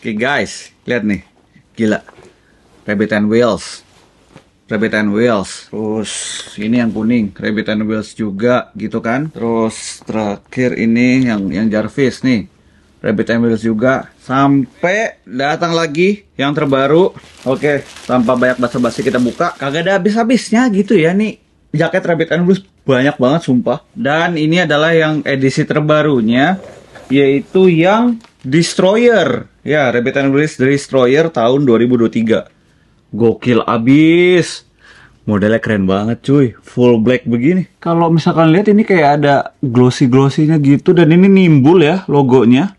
Oke guys, lihat nih, gila, Rabbit and Wheels, Rabbit and Wheels. Terus ini yang kuning, Rabbit and Wheels juga, gitu kan? Terus terakhir ini yang Jarvis nih, Rabbit and Wheels juga. Sampai datang lagi yang terbaru. Oke, tanpa banyak basa-basi kita buka. Kagak ada habis-habisnya gitu ya nih. Jaket Rabbit and Wheels banyak banget sumpah. Dan ini adalah yang edisi terbarunya, yaitu yang Destroyer. Ya, Rabbit and Wheels Destroyer tahun 2023. Gokil abis. Modelnya keren banget cuy. Full black begini. Kalau misalkan lihat ini kayak ada glossy-glossinya gitu. Dan ini nimbul ya logonya.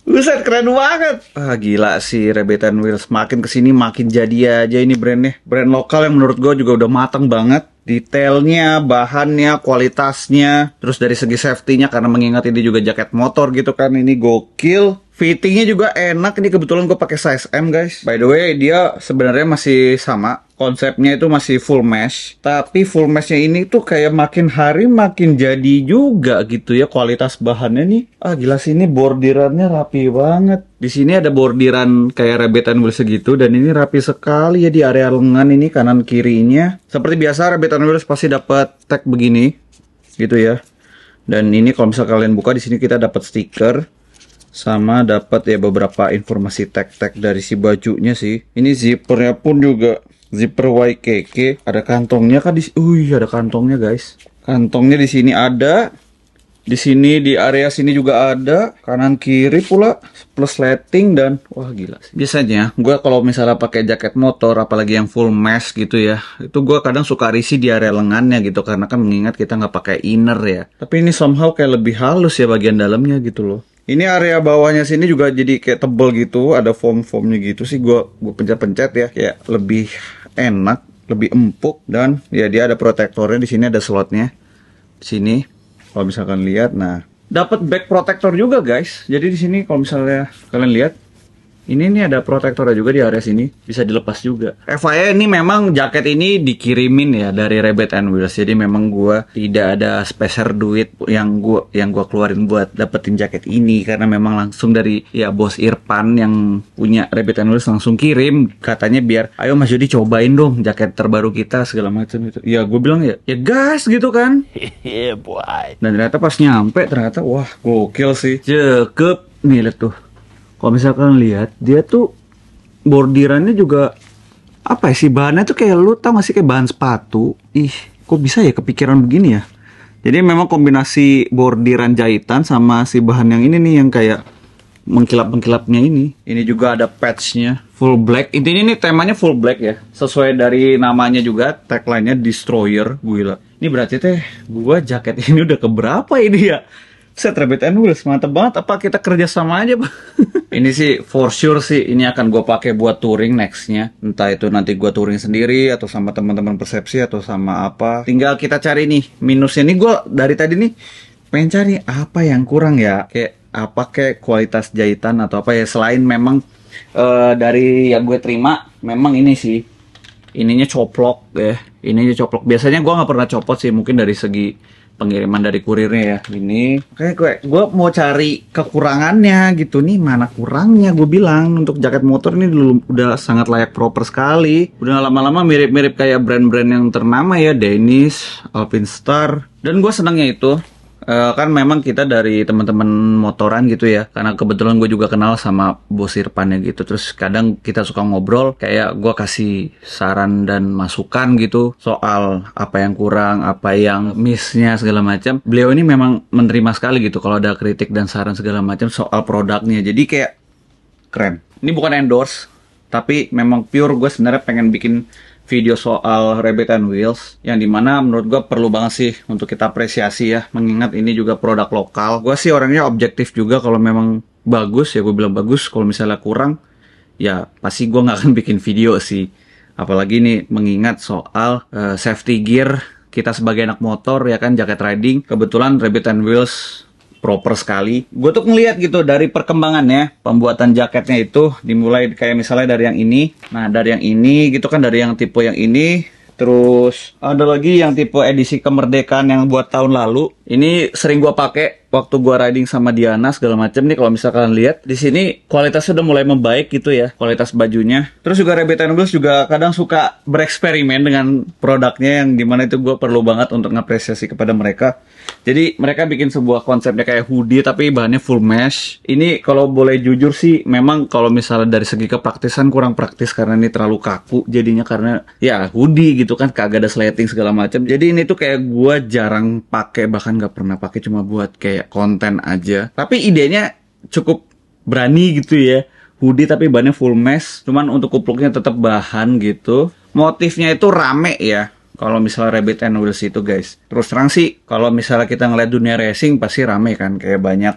Buset, keren banget. Ah, gila sih Rabbit and Wheels. Makin kesini makin jadi aja ini brandnya. Brand lokal yang menurut gue juga udah matang banget. Detailnya, bahannya, kualitasnya. Terus dari segi safety-nya, karena mengingat ini juga jaket motor gitu kan. Ini gokil. Fittingnya juga enak. Ini kebetulan gue pakai size M guys. By the way, dia sebenarnya masih sama. Konsepnya itu masih full mesh. Tapi full meshnya ini tuh kayak makin hari makin jadi juga gitu ya. Kualitas bahannya nih. Ah gila sih, ini bordirannya rapi banget. Di sini ada bordiran kayak Rabbit and Wheels segitu. Dan ini rapi sekali ya di area lengan ini kanan kirinya. Seperti biasa Rabbit and Wheels pasti dapat tag begini. Gitu ya. Dan ini kalau misal kalian buka, di sini kita dapat stiker. Sama dapat ya beberapa informasi tag-tag dari si bajunya sih. Ini zippernya pun juga zipper YKK. Ada kantongnya kan di ada kantongnya guys. Kantongnya di sini ada. Di sini di area sini juga ada, kanan kiri pula plus lighting dan wah gila sih. Biasanya gue kalau misalnya pakai jaket motor apalagi yang full mesh gitu ya, itu gue kadang suka risih di area lengannya gitu karena kan mengingat kita nggak pakai inner ya. Tapi ini somehow kayak lebih halus ya bagian dalamnya gitu loh. Ini area bawahnya sini juga jadi kayak tebel gitu, ada foam-foamnya gitu sih. Gue pencet-pencet ya, kayak lebih enak, lebih empuk dan ya dia ada protektornya di sini, ada slotnya di sini. Kalau misalkan lihat, nah dapat back protector juga guys. Jadi di sini kalau misalnya kalian lihat, ini nih ada protektornya juga di area sini, bisa dilepas juga. FYI ini memang jaket ini dikirimin ya dari Rabbit and Wheels. Jadi memang gua tidak ada spesial duit yang gua keluarin buat dapetin jaket ini karena memang langsung dari ya bos Irfan yang punya Rabbit and Wheels langsung kirim. Katanya biar ayo Mas Jody cobain dong jaket terbaru kita segala macam itu. Ya gue bilang ya gas gitu kan. Yeah, boy. Dan ternyata pas nyampe ternyata wah gokil sih. Cakep nih lihat tuh. Kalau misalkan lihat, dia tuh bordirannya juga apa ya sih, bahannya tuh kayak lu tau gak sih kayak bahan sepatu. Ih, kok bisa ya kepikiran begini ya? Jadi memang kombinasi bordiran jahitan sama si bahan yang ini nih yang kayak mengkilap-mengkilapnya ini. Ini juga ada patchnya full black. Intinya ini temanya full black ya. Sesuai dari namanya juga, tagline-nya Destroyer. Gila. Ini berarti teh gua jaket ini udah keberapa ini ya? Set Rabbit and Wheels mantep banget. Apa kita kerja sama aja Pak? Ini sih for sure sih ini akan gue pakai buat touring nextnya. Entah itu nanti gue touring sendiri atau sama teman-teman persepsi atau sama apa. Tinggal kita cari nih minusnya. Ini gue dari tadi nih pengen cari apa yang kurang ya. Kayak apa kayak kualitas jahitan atau apa ya. Selain memang dari yang gue terima memang ini sih. Ininya coplok ya. Ininya coplok. Biasanya gue nggak pernah copot sih, mungkin dari segi pengiriman dari kurirnya ya. Ini kayak gue mau cari kekurangannya gitu nih, mana kurangnya. Gue bilang untuk jaket motor ini dulu udah sangat layak proper sekali. Udah lama-lama mirip-mirip kayak brand-brand yang ternama ya, Danish, Alpinstar. Dan gue senangnya itu kan memang kita dari teman-teman motoran gitu ya, karena kebetulan gue juga kenal sama bos Irfannya gitu. Terus kadang kita suka ngobrol, kayak gue kasih saran dan masukan gitu soal apa yang kurang, apa yang missnya segala macam. Beliau ini memang menerima sekali gitu kalau ada kritik dan saran segala macam soal produknya. Jadi kayak keren. Ini bukan endorse, tapi memang pure gue sebenarnya pengen bikin video soal Rabbit and Wheels yang dimana menurut gue perlu banget sih untuk kita apresiasi ya, mengingat ini juga produk lokal. Gue sih orangnya objektif juga, kalau memang bagus ya gue bilang bagus, kalau misalnya kurang ya pasti gue nggak akan bikin video sih. Apalagi nih mengingat soal safety gear kita sebagai anak motor ya kan, jaket riding. Kebetulan Rabbit and Wheels proper sekali. Gue tuh ngeliat gitu dari perkembangannya pembuatan jaketnya itu dimulai kayak misalnya dari yang ini. Nah dari yang ini gitu kan, dari yang tipe yang ini. Terus ada lagi yang tipe edisi kemerdekaan yang buat tahun lalu. Ini sering gua pakai waktu gua riding sama Diana segala macam nih. Kalau misalkan lihat di sini kualitasnya udah mulai membaik gitu ya, kualitas bajunya. Terus juga Rabbit and Wheels juga kadang suka bereksperimen dengan produknya yang dimana itu gua perlu banget untuk ngapresiasi kepada mereka. Jadi mereka bikin sebuah konsepnya kayak hoodie tapi bahannya full mesh. Ini kalau boleh jujur sih, memang kalau misalnya dari segi kepraktisan kurang praktis karena ini terlalu kaku jadinya, karena ya hoodie gitu kan, kagak ada sleting segala macam. Jadi ini tuh kayak gua jarang pakai, bahkan nggak pernah pakai, cuma buat kayak konten aja. Tapi idenya cukup berani gitu ya. Hoodie tapi bahannya full mesh, cuman untuk kupluknya tetap bahan gitu. Motifnya itu rame ya. Kalau misalnya Rabbit and Wheels itu guys, terus terang sih kalau misalnya kita ngeliat dunia racing pasti rame kan, kayak banyak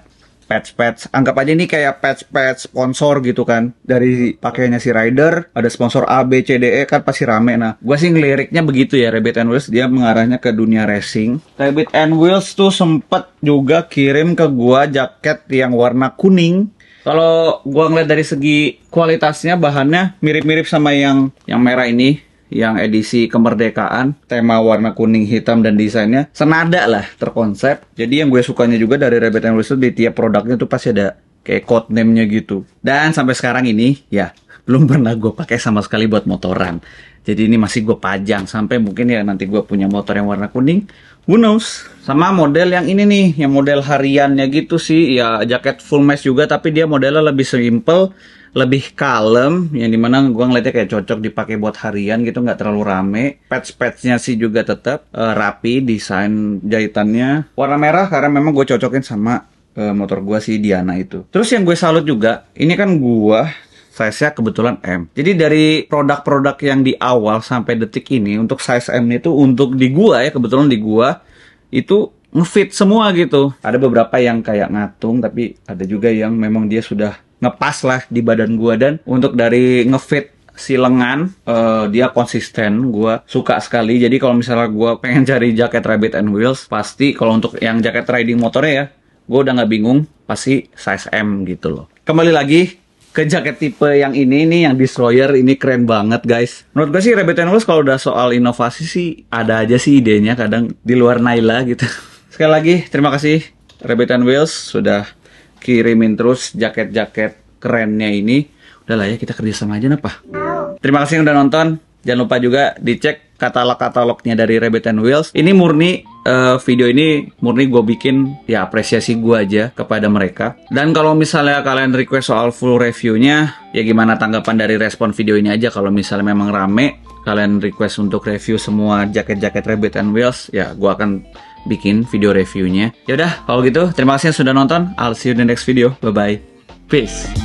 patch-patch, anggap aja ini kayak patch-patch sponsor gitu kan, dari pakaiannya si rider, ada sponsor A, B, C, D, E kan pasti rame. Nah, gue sih ngeliriknya begitu ya, Rabbit and Wheels dia mengarahnya ke dunia racing. Rabbit and Wheels tuh sempet juga kirim ke gua jaket yang warna kuning. Kalau gua ngeliat dari segi kualitasnya, bahannya mirip-mirip sama yang merah ini, yang edisi kemerdekaan, tema warna kuning hitam dan desainnya senada lah, terkonsep. Jadi yang gue sukanya juga dari Rabbit and Wheels itu di tiap produknya tuh pasti ada kayak code name-nya gitu. Dan sampai sekarang ini ya belum pernah gue pakai sama sekali buat motoran. Jadi ini masih gue pajang sampai mungkin ya nanti gue punya motor yang warna kuning, who knows. Sama model yang ini nih, yang model hariannya gitu sih, ya jaket full mesh juga tapi dia modelnya lebih simple, lebih kalem, yang dimana gua ngeliatnya kayak cocok dipakai buat harian gitu, nggak terlalu rame. Patch-patchnya sih juga tetap rapi, desain jahitannya warna merah karena memang gue cocokin sama motor gua si Diana itu. Terus yang gue salut juga, ini kan gua size-nya kebetulan M. Jadi dari produk-produk yang di awal sampai detik ini untuk size M itu untuk di gua ya, kebetulan di gua itu ngefit semua gitu. Ada beberapa yang kayak ngatung, tapi ada juga yang memang dia sudah ngepas lah di badan gua. Dan untuk dari ngefit si lengan, dia konsisten, gua suka sekali. Jadi kalau misalnya gua pengen cari jaket Rabbit and Wheels, pasti kalau untuk yang jaket riding motornya ya, gua udah nggak bingung, pasti size M gitu loh. Kembali lagi ke jaket tipe yang ini nih, yang Destroyer ini keren banget guys. Menurut gue sih Rabbit and Wheels kalau udah soal inovasi sih ada aja sih idenya, kadang di luar Naila gitu. Sekali lagi terima kasih Rabbit and Wheels sudah kirimin terus jaket-jaket kerennya ini. Udah lah ya, kita kerjasama aja napa. Terima kasih yang udah nonton. Jangan lupa juga dicek katalog-katalognya dari Rabbit and Wheels. Ini murni, video ini murni gue bikin ya apresiasi gue aja kepada mereka. Dan kalau misalnya kalian request soal full reviewnya, ya gimana tanggapan dari respon video ini aja. Kalau misalnya memang rame, kalian request untuk review semua jaket-jaket Rabbit and Wheels, ya gue akan bikin video reviewnya. Yaudah, kalau gitu terima kasih yang sudah nonton. I'll see you in the next video. Bye-bye. Peace.